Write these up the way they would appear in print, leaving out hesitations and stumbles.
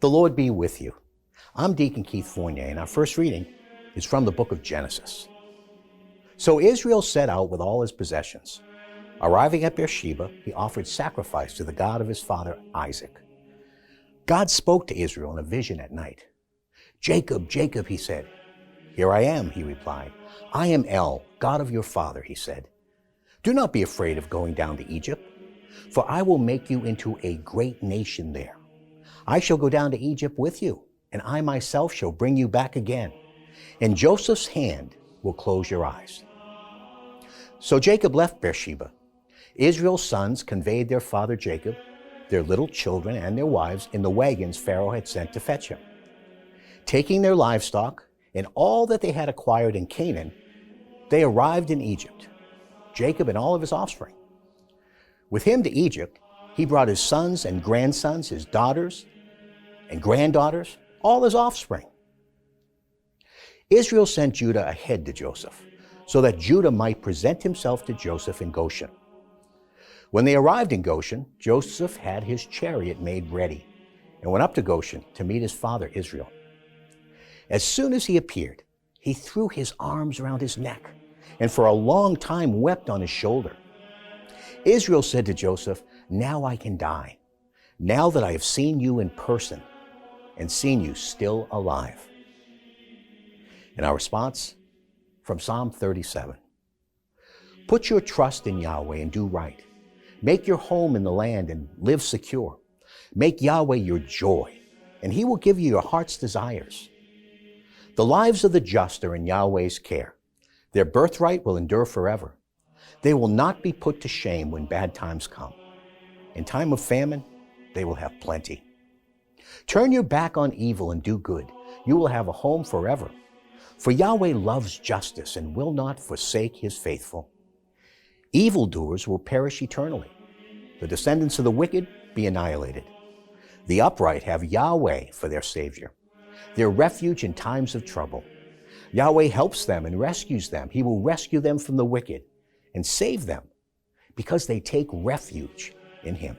The Lord be with you. I'm Deacon Keith Fournier, and our first reading is from the book of Genesis. So Israel set out with all his possessions. Arriving at Beersheba, he offered sacrifice to the God of his father Isaac. God spoke to Israel in a vision at night. "Jacob, Jacob," he said. "Here I am," he replied. "I am El, God of your father," he said. "Do not be afraid of going down to Egypt, for I will make you into a great nation there. I shall go down to Egypt with you, and I myself shall bring you back again, and Joseph's hand will close your eyes." So Jacob left Beersheba. Israel's sons conveyed their father Jacob, their little children and their wives in the wagons Pharaoh had sent to fetch him. Taking their livestock and all that they had acquired in Canaan, they arrived in Egypt, Jacob and all of his offspring. With him to Egypt, he brought his sons and grandsons, his daughters and granddaughters, all his offspring. Israel sent Judah ahead to Joseph, so that Judah might present himself to Joseph in Goshen. When they arrived in Goshen, Joseph had his chariot made ready and went up to Goshen to meet his father Israel. As soon as he appeared, he threw his arms around his neck and for a long time wept on his shoulder. Israel said to Joseph, "Now I can die, now that I have seen you in person and seen you still alive." And our response from Psalm 37. Put your trust in Yahweh and do right. Make your home in the land and live secure. Make Yahweh your joy, and he will give you your heart's desires. The lives of the just are in Yahweh's care. Their birthright will endure forever. They will not be put to shame when bad times come. In time of famine, they will have plenty. Turn your back on evil and do good. You will have a home forever. For Yahweh loves justice and will not forsake his faithful. Evildoers will perish eternally. The descendants of the wicked be annihilated. The upright have Yahweh for their Savior, their refuge in times of trouble. Yahweh helps them and rescues them. He will rescue them from the wicked and save them because they take refuge in him.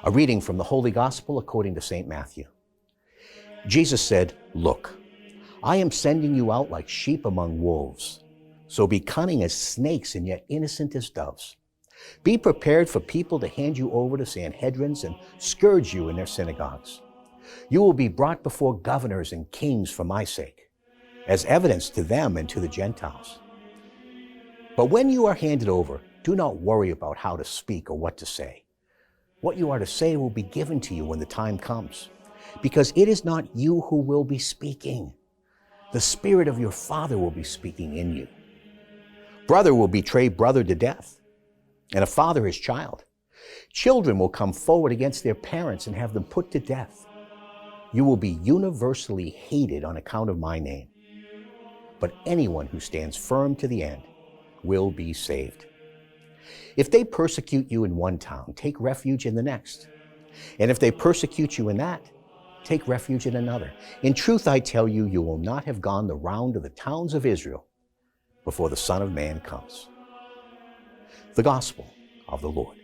A reading from the Holy Gospel according to St. Matthew. Jesus said, "Look, I am sending you out like sheep among wolves. So be cunning as snakes and yet innocent as doves. Be prepared for people to hand you over to Sanhedrins and scourge you in their synagogues. You will be brought before governors and kings for my sake, as evidence to them and to the Gentiles. But when you are handed over, do not worry about how to speak or what to say. What you are to say will be given to you when the time comes, because it is not you who will be speaking. The Spirit of your Father will be speaking in you. Brother will betray brother to death, and a father his child. Children will come forward against their parents and have them put to death. You will be universally hated on account of my name. But anyone who stands firm to the end will be saved. If they persecute you in one town, take refuge in the next. And if they persecute you in that, take refuge in another. In truth, I tell you, you will not have gone the round of the towns of Israel before the Son of Man comes." The Gospel of the Lord.